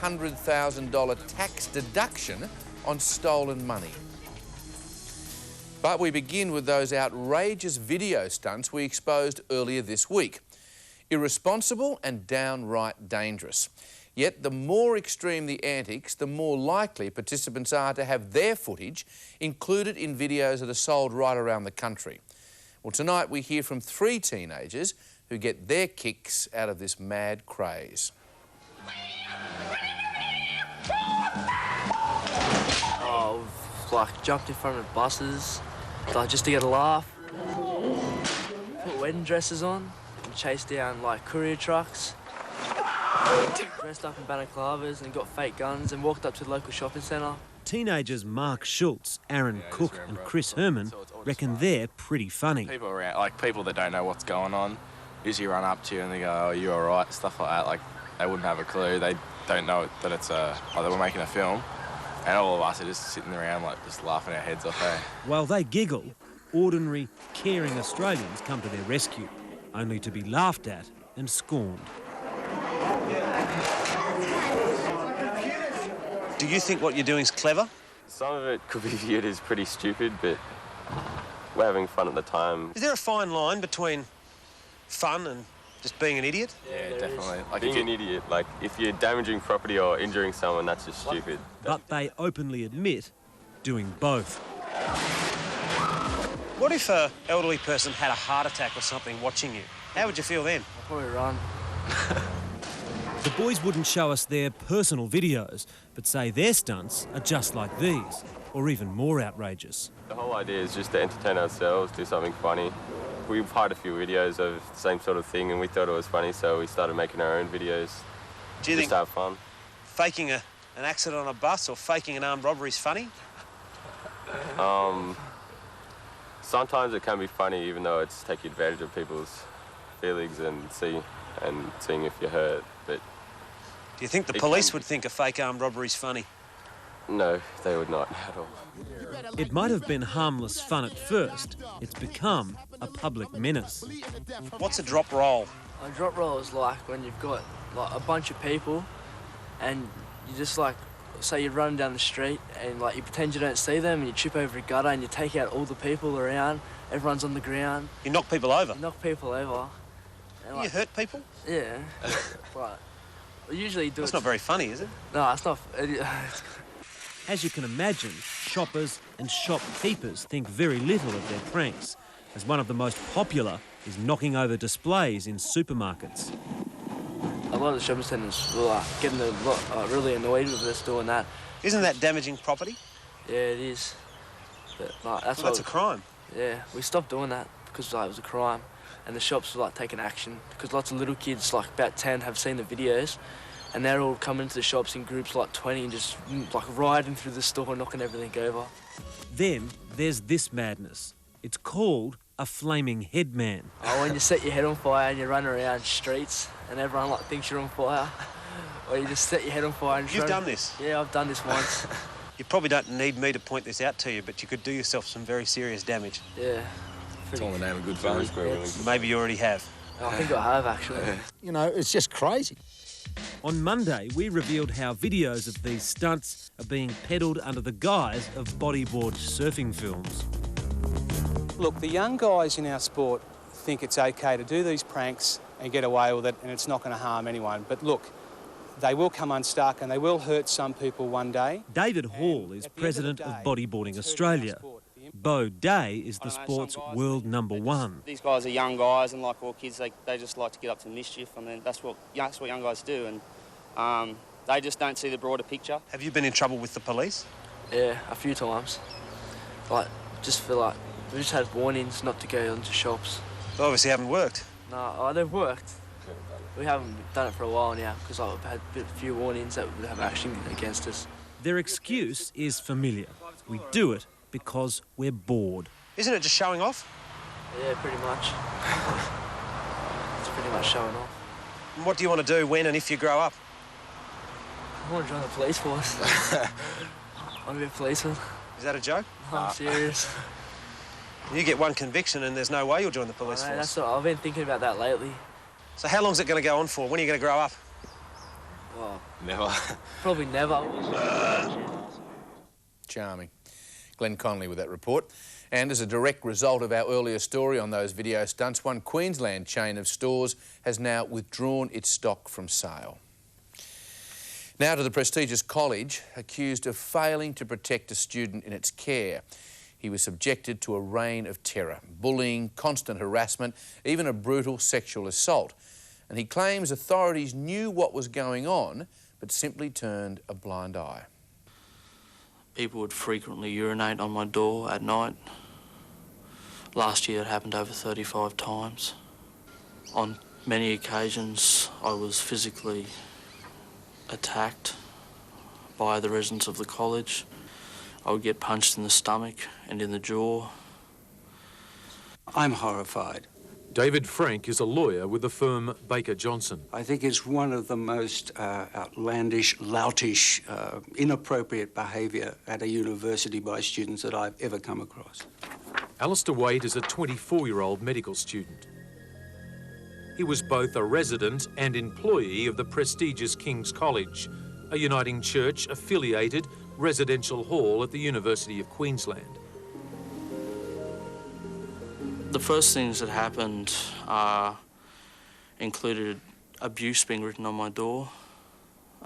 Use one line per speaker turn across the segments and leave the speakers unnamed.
$200,000 tax deduction on stolen money. But we begin with those outrageous video stunts we exposed earlier this week. Irresponsible and downright dangerous. Yet the more extreme the antics, the more likely participants are to have their footage included in videos that are sold right around the country. Well, tonight we hear from 3 teenagers who get their kicks out of this mad craze.
Oh, like jumped in front of buses, like just to get a laugh. Put wedding dresses on and chased down like courier trucks. Dressed up in balaclavas and got fake guns and walked up to the local shopping centre.
Teenagers Mark Schultz, Aaron Cook and Chris Herman reckon they're pretty funny.
People around, like people that don't know what's going on, usually run up to you and they go, "Oh, you all right?" Stuff like that. Like they wouldn't have a clue. They don't know that it's like they were making a film, and all of us are just sitting around like just laughing our heads off.
While they giggle, ordinary, caring Australians come to their rescue, only to be laughed at and scorned.
Do you think what you're doing is clever?
Some of it could be viewed as pretty stupid, but we're having fun at the time.
Is there a fine line between fun and just being an idiot?
Yeah, definitely. Like
Being an idiot, like if you're damaging property or injuring someone, that's just stupid.
But they openly admit doing both.
What if an elderly person had a heart attack or something watching you? How would you feel then?
I'd probably run.
The boys wouldn't show us their personal videos, but say their stunts are just like these, or even more outrageous.
The whole idea is just to entertain ourselves, do something funny. We've had a few videos of the same sort of thing and we thought it was funny, so we started making our own videos.
Do you
just
think
to have fun.
faking an accident on a bus or faking an armed robbery is funny?
Sometimes it can be funny, even though it's taking advantage of people's feelings and seeing if you're hurt. But
do you think the police would think a fake armed robbery is funny?
no, they would not at all.
It might have been harmless fun at first. It's become a public menace.
What's a drop roll?
A drop roll is like when you've got like a bunch of people and you just like, say you're running down the street and like you pretend you don't see them and you trip over a gutter and you take out all the people around, everyone's on the ground.
You knock people over?
You knock people over. And, like,
you hurt people?
Yeah. But we usually do
That's not very funny, is it?
No, it's not.
As you can imagine, shoppers and shopkeepers think very little of their pranks, as one of the most popular is knocking over displays in supermarkets.
A lot of the shopping centres were getting really annoyed with us doing that.
Isn't that damaging property?
Yeah, it is. But, like,
That's a crime.
Yeah, we stopped doing that because like, it was a crime. And the shops were like taking action because lots of little kids, like about 10, have seen the videos and they're all coming to the shops in groups like 20 and just like riding through the store, knocking everything over.
Then there's this madness. It's called a flaming head man.
Oh, when you set your head on fire and you run around streets and everyone like thinks you're on fire, or you just set your head on fire and
You've done this?
Yeah, I've done this once.
You probably don't need me to point this out to you, but you could do yourself some very serious damage.
Yeah.
It's all in the name of good fun.
Maybe you already have.
I think I have, actually.
You know, it's just crazy.
On Monday, we revealed how videos of these stunts are being peddled under the guise of bodyboard surfing films.
Look, the young guys in our sport think it's okay to do these pranks and get away with it and it's not going to harm anyone. But look, they will come unstuck and they will hurt some people one day.
David Hall is president of Bodyboarding Australia. Bo Day is the sport's world #1.
These guys are young guys, and like all kids, they just like to get up to mischief. I mean, that's what young guys do, and they just don't see the broader picture.
Have you been in trouble with the police?
Yeah, a few times. Like, just feel like we just had warnings not to go into shops.
They obviously haven't worked.
No, they've worked. We haven't done it for a while now because like, we've had a few warnings that would have action against us.
Their excuse is familiar. We do it because we're bored.
Isn't it just showing off?
Yeah, pretty much. It's pretty much showing off.
And what do you want to do when and if you grow up?
I want to join the police force. I want to be a policeman.
Is that a joke?
No, I'm serious.
You get one conviction and there's no way you'll join the police force.
That's what I've been thinking about that lately.
So how long's it going to go on for? When are you going to grow up?
Well,
Never.
Probably never.
Charming. Glenn Connolly with that report. And as a direct result of our earlier story on those video stunts, one Queensland chain of stores has now withdrawn its stock from sale. Now to the prestigious college, accused of failing to protect a student in its care. He was subjected to a reign of terror, bullying, constant harassment, even a brutal sexual assault. And he claims authorities knew what was going on, but simply turned a blind eye.
People would frequently urinate on my door at night. Last year it happened over 35 times. On many occasions I was physically attacked by the residents of the college. I would get punched in the stomach and in the jaw.
I'm horrified.
David Frank is a lawyer with the firm Baker Johnson.
I think it's one of the most outlandish, loutish, inappropriate behaviour at a university by students that I've ever come across.
Alistair Waite is a 24-year-old medical student. He was both a resident and employee of the prestigious King's College, a Uniting Church-affiliated residential hall at the University of Queensland.
The first things that happened included abuse being written on my door,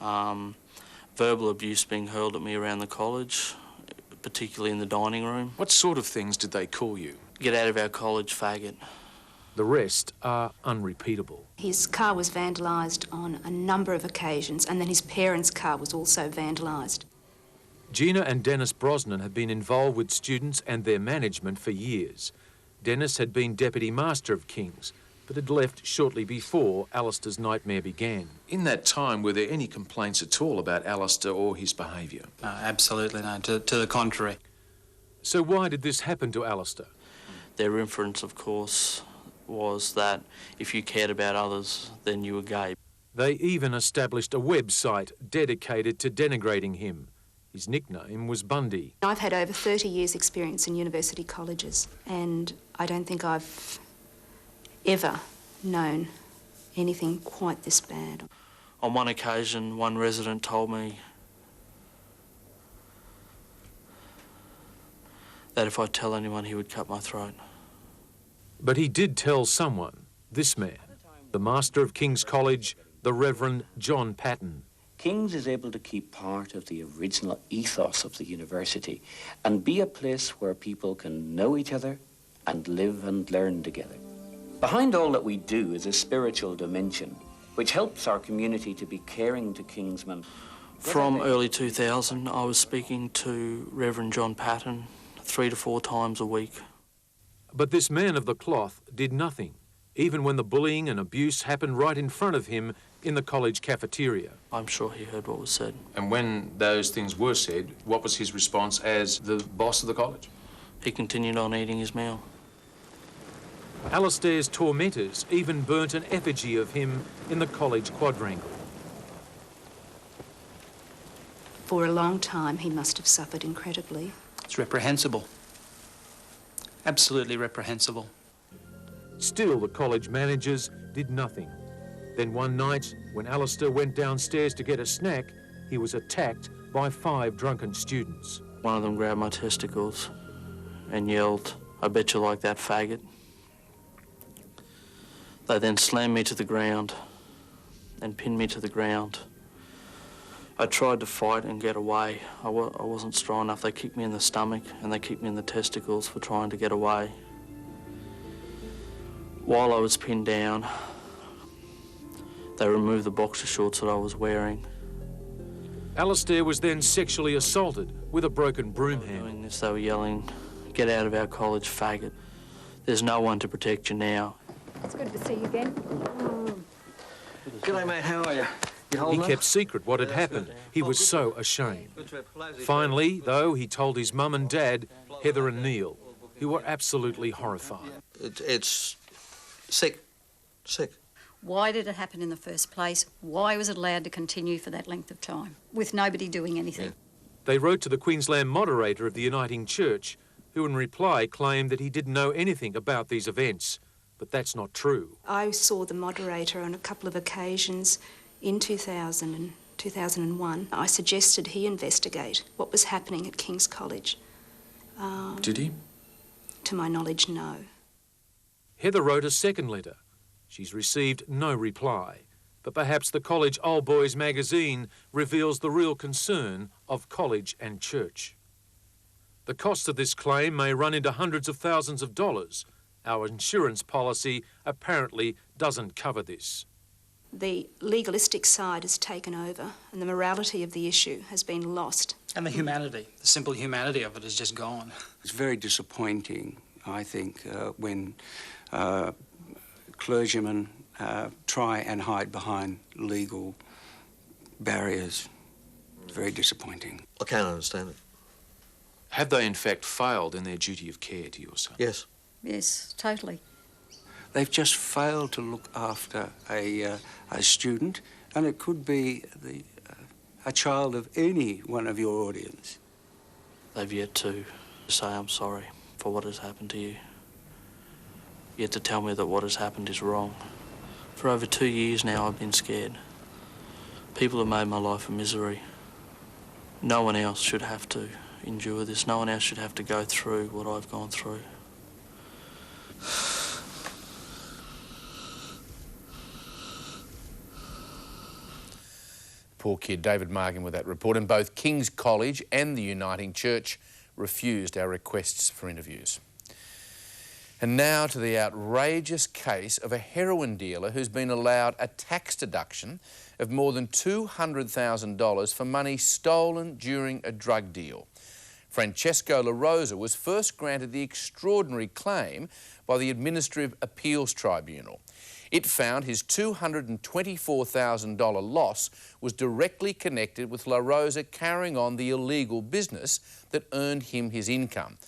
verbal abuse being hurled at me around the college, particularly in the dining room.
What sort of things did they call you?
Get out of our college, faggot.
The rest are unrepeatable.
His car was vandalised on a number of occasions, and then his parents' car was also vandalised.
Gina and Dennis Brosnan have been involved with students and their management for years. Dennis had been Deputy Master of King's, but had left shortly before Alistair's nightmare began. In that time, were there any complaints at all about Alistair or his behaviour?
Absolutely no, to the contrary.
So why did this happen to Alistair?
Their inference, of course, was that if you cared about others, then you were gay.
They even established a website dedicated to denigrating him. His nickname was Bundy.
I've had over 30 years' experience in university colleges, and I don't think I've ever known anything quite this bad.
On one occasion, one resident told me that if I tell anyone, he would cut my throat.
But he did tell someone, this man, the Master of King's College, the Reverend John Patton.
King's is able to keep part of the original ethos of the university and be a place where people can know each other and live and learn together. Behind all that we do is a spiritual dimension which helps our community to be caring to Kingsmen.
From early 2000, I was speaking to Reverend John Patton 3 to 4 times a week.
But this man of the cloth did nothing, even when the bullying and abuse happened right in front of him in the college cafeteria.
I'm sure he heard what was said.
And when those things were said, what was his response as the boss of the college?
He continued on eating his meal.
Alistair's tormentors even burnt an effigy of him in the college quadrangle.
For a long time, he must have suffered incredibly.
It's reprehensible. Absolutely reprehensible.
Still, the college managers did nothing. Then one night, when Alistair went downstairs to get a snack, he was attacked by 5 drunken students.
One of them grabbed my testicles and yelled, "I bet you like that, faggot." They then slammed me to the ground and pinned me to the ground. I tried to fight and get away. I wasn't strong enough. They kicked me in the stomach and they kicked me in the testicles for trying to get away. While I was pinned down, they removed the boxer shorts that I was wearing.
Alistair was then sexually assaulted with a broken broom handle.
Doing this, they were yelling, "Get out of our college, faggot. There's no one to protect you now."
It's good to see you again.
G'day, mate. How are you?
He kept secret what had happened. He was so ashamed. Finally, though, he told his mum and dad, Heather and Neil, who were absolutely horrified.
It's sick. Sick.
Why did it happen in the first place? Why was it allowed to continue for that length of time with nobody doing anything?
They wrote to the Queensland moderator of the Uniting Church, who in reply claimed that he didn't know anything about these events. But that's not true.
I saw the moderator on a couple of occasions in 2000 and 2001, I suggested he investigate what was happening at King's College.
Did he?
To my knowledge, no.
Heather wrote a second letter. She's received no reply, but perhaps the College Old Boys magazine reveals the real concern of college and church. The cost of this claim may run into hundreds of thousands of dollars. Our insurance policy apparently doesn't cover this.
The legalistic side has taken over and the morality of the issue has been lost.
And the humanity, the simple humanity of it is just gone.
It's very disappointing, I think, when clergymen try and hide behind legal barriers. It's very disappointing.
I can't understand it.
Have they in fact failed in their duty of care to your son?
Yes.
Yes, totally.
They've just failed to look after a student, and it could be a child of any one of your audience.
They've yet to say I'm sorry for what has happened to you. Yet to tell me that what has happened is wrong. For over 2 years now I've been scared. People have made my life a misery. No one else should have to endure this. No one else should have to go through what I've gone through.
Poor kid. David Margan with that report. And both King's College and the Uniting Church refused our requests for interviews. And now to the outrageous case of a heroin dealer who's been allowed a tax deduction of more than $200,000 for money stolen during a drug deal. Francesco La Rosa was first granted the extraordinary claim by the Administrative Appeals Tribunal. It found his $224,000 loss was directly connected with La Rosa carrying on the illegal business that earned him his income.